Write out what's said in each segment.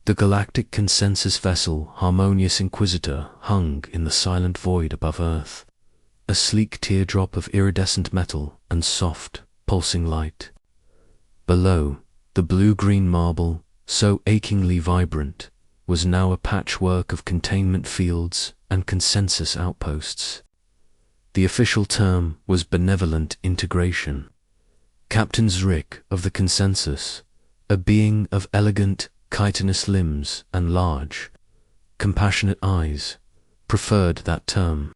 The Galactic consensus vessel Harmonious Inquisitor hung in the silent void above Earth, a sleek teardrop of iridescent metal and soft, pulsing light. Below, the blue-green marble, so achingly vibrant, was now a patchwork of containment fields and consensus outposts. The official term was benevolent integration. Captain Zrick of the consensus, a being of elegant, chitinous limbs and large, compassionate eyes, preferred that term.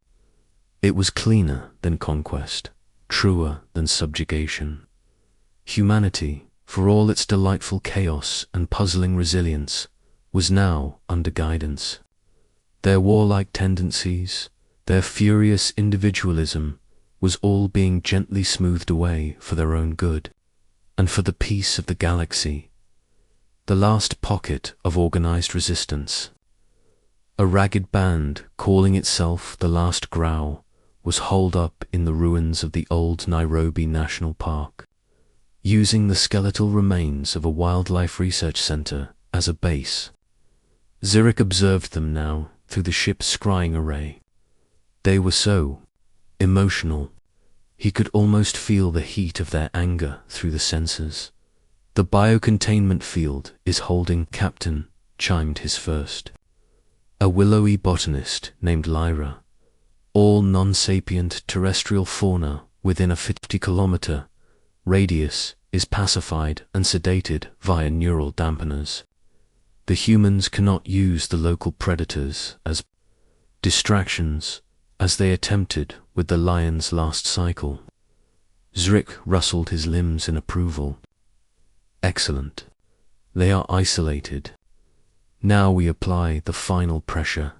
It was cleaner than conquest, truer than subjugation. Humanity, for all its delightful chaos and puzzling resilience, was now under guidance. Their warlike tendencies, their furious individualism, was all being gently smoothed away for their own good, and for the peace of the galaxy. The last pocket of organized resistance, a ragged band calling itself the Last Growl, was holed up in the ruins of the old Nairobi National Park, using the skeletal remains of a wildlife research center as a base. Zurich observed them now through the ship's scrying array. They were so emotional. He could almost feel the heat of their anger through the sensors. The biocontainment field is holding, Captain, chimed his first. A willowy botanist named Lyra. All non-sapient terrestrial fauna within a 50-kilometer radius is pacified and sedated via neural dampeners. The humans cannot use the local predators as distractions, as they attempted with the lion's last cycle. Zrick rustled his limbs in approval. Excellent. They are isolated. Now we apply the final pressure.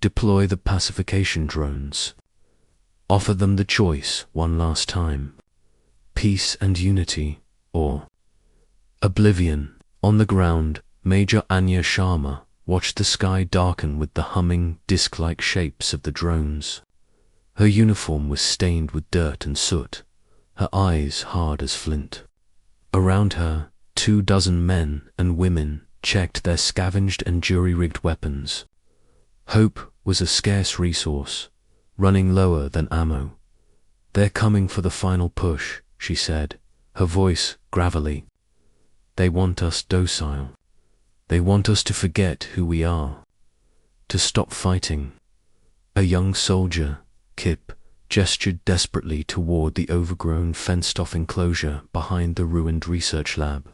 Deploy the pacification drones. Offer them the choice one last time. Peace and unity, or oblivion. On the ground, Major Anya Sharma watched the sky darken with the humming, disc-like shapes of the drones. Her uniform was stained with dirt and soot, her eyes hard as flint. Around her, 24 men and women checked their scavenged and jury-rigged weapons. Hope was a scarce resource, running lower than ammo. They're coming for the final push, she said, her voice gravelly. They want us docile. They want us to forget who we are, to stop fighting. A young soldier, Kip, gestured desperately toward the overgrown, fenced-off enclosure behind the ruined research lab.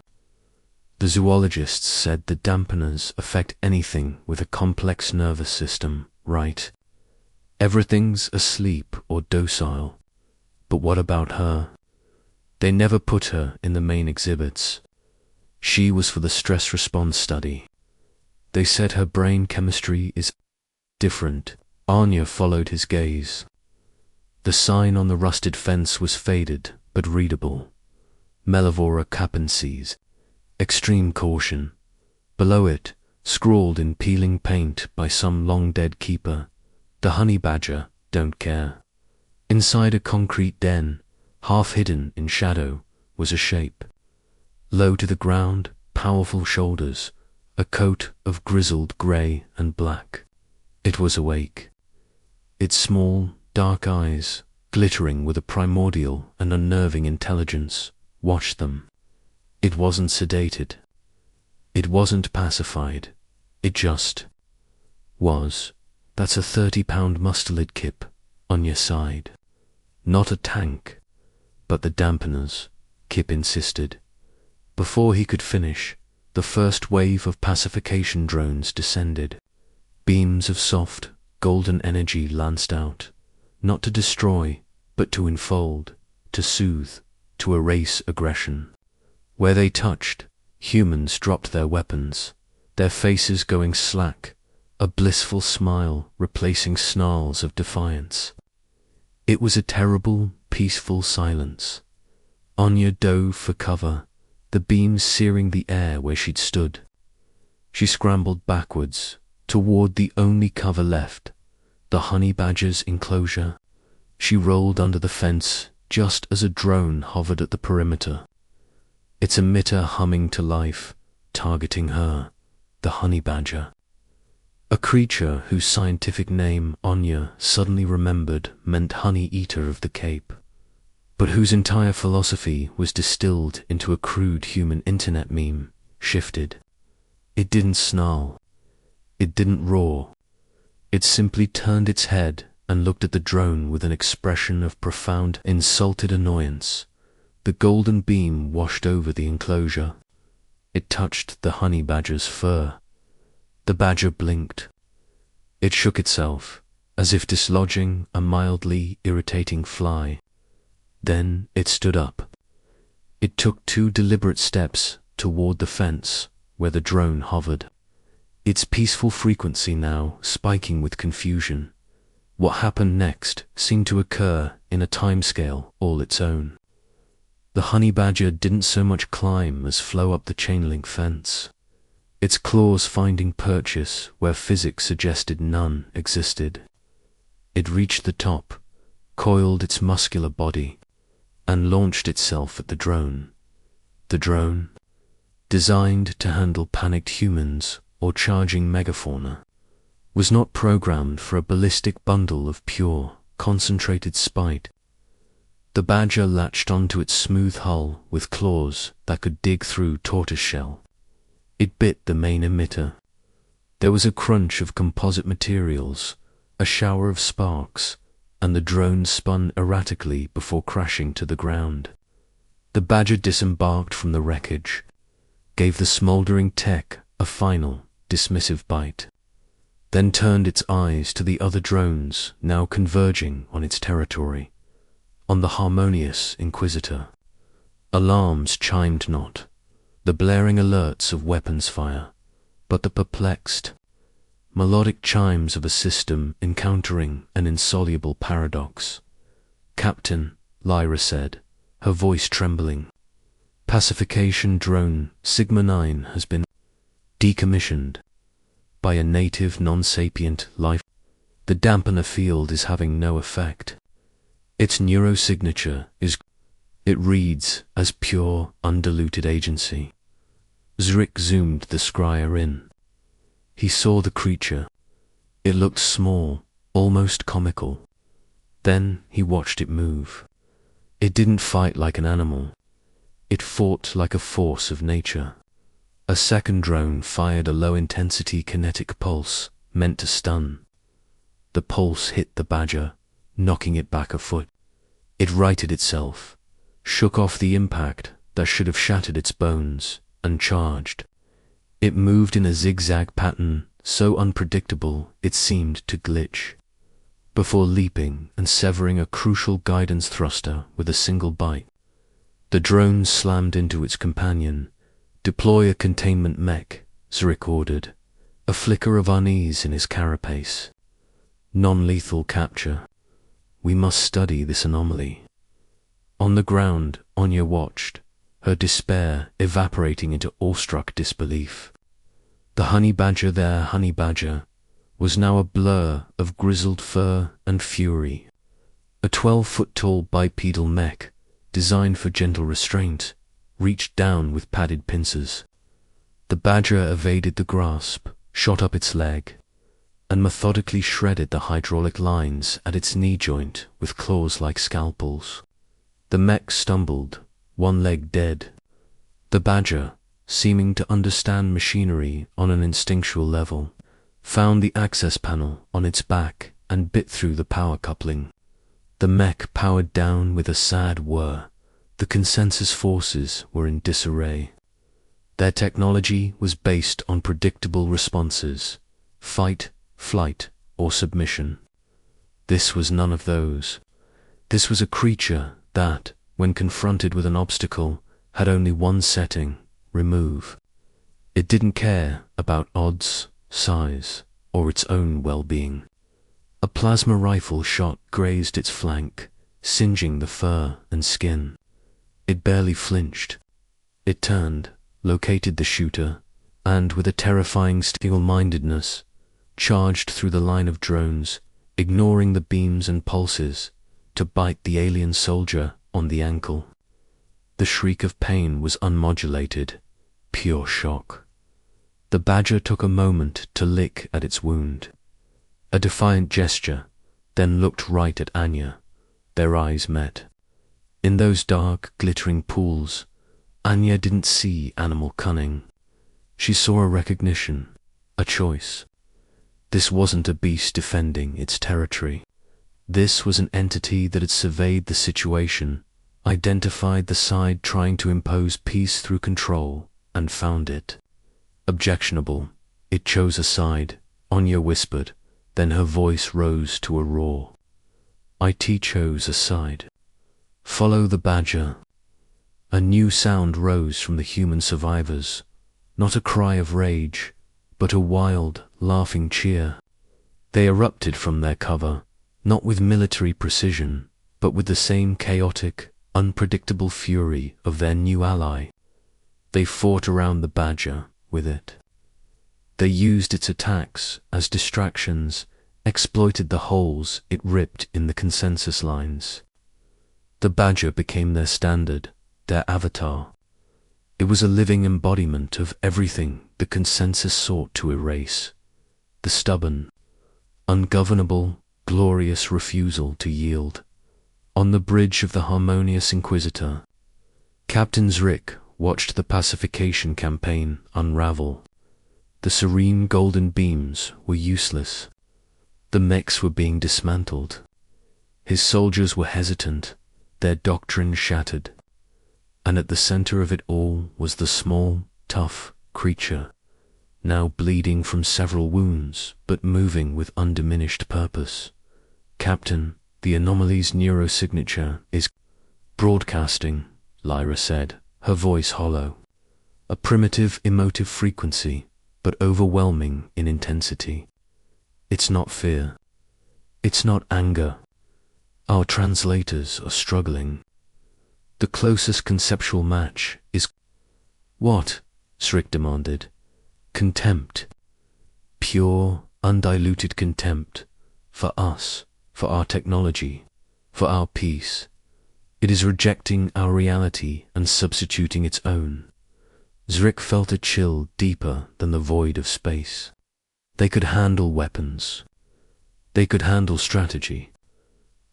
The zoologists said the dampeners affect anything with a complex nervous system, right? Everything's asleep or docile. But what about her? They never put her in the main exhibits. She was for the stress response study. They said her brain chemistry is different. Anya followed his gaze. The sign on the rusted fence was faded but readable. Mellivora capenses. Extreme caution. Below it, scrawled in peeling paint by some long-dead keeper, the honey badger don't care. Inside a concrete den, half hidden in shadow, was a shape. Low to the ground, powerful shoulders, a coat of grizzled grey and black. It was awake. Its small, dark eyes, glittering with a primordial and unnerving intelligence, watched them. It wasn't sedated. It wasn't pacified. It just was. That's a 30-pound mustelid Kip on your side. Not a tank, but the dampeners, Kip insisted. Before he could finish, the first wave of pacification drones descended. Beams of soft, golden energy lanced out, not to destroy, but to enfold, to soothe, to erase aggression. Where they touched, humans dropped their weapons, their faces going slack, a blissful smile replacing snarls of defiance. It was a terrible, peaceful silence. Anya dove for cover, the beams searing the air where she'd stood. She scrambled backwards, toward the only cover left, the honey badger's enclosure. She rolled under the fence just as a drone hovered at the perimeter, its emitter humming to life, targeting her, the honey badger. A creature whose scientific name Anya suddenly remembered meant honey eater of the Cape, but whose entire philosophy was distilled into a crude human internet meme, shifted. It didn't snarl. It didn't roar. It simply turned its head and looked at the drone with an expression of profound, insulted annoyance. The golden beam washed over the enclosure. It touched the honey badger's fur. The badger blinked. It shook itself, as if dislodging a mildly irritating fly. Then it stood up. It took 2 deliberate steps toward the fence where the drone hovered, its peaceful frequency now spiking with confusion. What happened next seemed to occur in a timescale all its own. The honey badger didn't so much climb as flow up the chain-link fence, its claws finding purchase where physics suggested none existed. It reached the top, coiled its muscular body, and launched itself at the drone. The drone, designed to handle panicked humans or charging megafauna, was not programmed for a ballistic bundle of pure, concentrated spite. The badger latched onto its smooth hull with claws that could dig through tortoiseshell. It bit the main emitter. There was a crunch of composite materials, a shower of sparks, and the drone spun erratically before crashing to the ground. The badger disembarked from the wreckage, gave the smoldering tech a final, dismissive bite, then turned its eyes to the other drones now converging on its territory, on the harmonious Inquisitor. Alarms chimed not, the blaring alerts of weapons fire, but the perplexed, melodic chimes of a system encountering an insoluble paradox. "Captain," Lyra said, her voice trembling, "pacification drone Sigma 9 has been decommissioned by a native non-sapient life. The dampener field is having no effect. Its neurosignature is... It reads as pure, undiluted agency." Zrick zoomed the scryer in. He saw the creature. It looked small, almost comical. Then he watched it move. It didn't fight like an animal. It fought like a force of nature. A second drone fired a low-intensity kinetic pulse, meant to stun. The pulse hit the badger, knocking it back a foot. It righted itself, shook off the impact that should have shattered its bones, and charged. It moved in a zigzag pattern so unpredictable it seemed to glitch, before leaping and severing a crucial guidance thruster with a single bite. The drone slammed into its companion. "Deploy a containment mech," Zrick ordered, a flicker of unease in his carapace. "Non-lethal capture. We must study this anomaly." On the ground, Anya watched, her despair evaporating into awestruck disbelief. The honey badger was now a blur of grizzled fur and fury. A 12-foot-tall bipedal mech, designed for gentle restraint, reached down with padded pincers. The badger evaded the grasp, shot up its leg, and methodically shredded the hydraulic lines at its knee joint with claws like scalpels. The mech stumbled, one leg dead. The badger, seeming to understand machinery on an instinctual level, found the access panel on its back and bit through the power coupling. The mech powered down with a sad whir. The consensus forces were in disarray. Their technology was based on predictable responses: fight, flight, or submission. This was none of those. This was a creature that, when confronted with an obstacle, had only one setting: remove. It didn't care about odds, size, or its own well-being. A plasma rifle shot grazed its flank, singeing the fur and skin. It barely flinched. It turned, located the shooter, and with a terrifying single-mindedness, charged through the line of drones, ignoring the beams and pulses, to bite the alien soldier on the ankle. The shriek of pain was unmodulated, pure shock. The badger took a moment to lick at its wound. A defiant gesture, then looked right at Anya. Their eyes met. In those dark, glittering pools, Anya didn't see animal cunning. She saw a recognition, a choice. This wasn't a beast defending its territory. This was an entity that had surveyed the situation, identified the side trying to impose peace through control, and found it objectionable. It chose a side, Anya whispered, then her voice rose to a roar. IT chose a side. Follow the badger. A new sound rose from the human survivors, not a cry of rage, but a wild, laughing cheer. They erupted from their cover, not with military precision, but with the same chaotic, unpredictable fury of their new ally. They fought around the badger with it. They used its attacks as distractions, exploited the holes it ripped in the consensus lines. The badger became their standard, their avatar. It was a living embodiment of everything the consensus sought to erase. The stubborn, ungovernable, glorious refusal to yield. On the bridge of the harmonious Inquisitor, Captain Zrick watched the pacification campaign unravel. The serene golden beams were useless. The mechs were being dismantled. His soldiers were hesitant, their doctrine shattered. And at the center of it all was the small, tough creature, now bleeding from several wounds, but moving with undiminished purpose. Captain, the anomaly's neurosignature is broadcasting, Lyra said, her voice hollow. A primitive emotive frequency, but overwhelming in intensity. It's not fear. It's not anger. Our translators are struggling. The closest conceptual match is... What? Zrick demanded. Contempt. Pure, undiluted contempt. For us, for our technology, for our peace. It is rejecting our reality and substituting its own. Zrick felt a chill deeper than the void of space. They could handle weapons. They could handle strategy.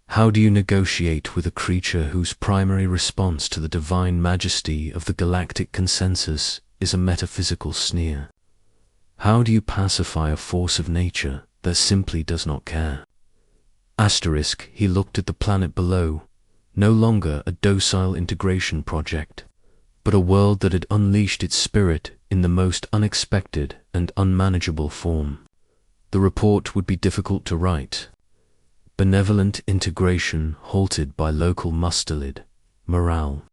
How do you negotiate with a creature whose primary response to the divine majesty of the galactic consensus is a metaphysical sneer? How do you pacify a force of nature that simply does not care? Asterisk, he looked at the planet below, no longer a docile integration project, but a world that had unleashed its spirit in the most unexpected and unmanageable form. The report would be difficult to write. Benevolent integration halted by local mustelid, morale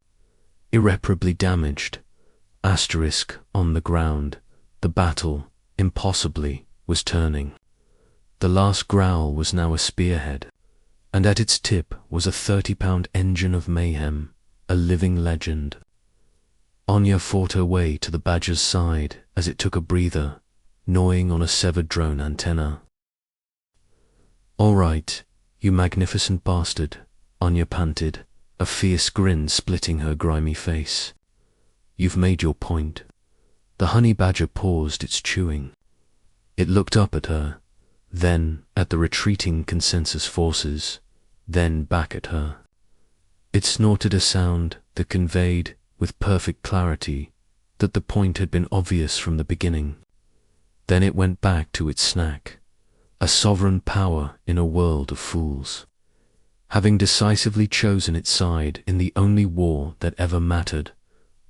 irreparably damaged, asterisk on the ground. The battle, impossibly, was turning. The last growl was now a spearhead, and at its tip was a 30-pound engine of mayhem, a living legend. Anya fought her way to the badger's side as it took a breather, gnawing on a severed drone antenna. All right, you magnificent bastard, Anya panted, a fierce grin splitting her grimy face. You've made your point. The honey badger paused its chewing. It looked up at her, then at the retreating consensus forces, then back at her. It snorted a sound that conveyed, with perfect clarity, that the point had been obvious from the beginning. Then it went back to its snack, a sovereign power in a world of fools. Having decisively chosen its side in the only war that ever mattered,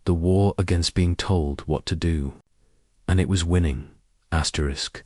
the war against being told what to do. And it was winning, asterisk.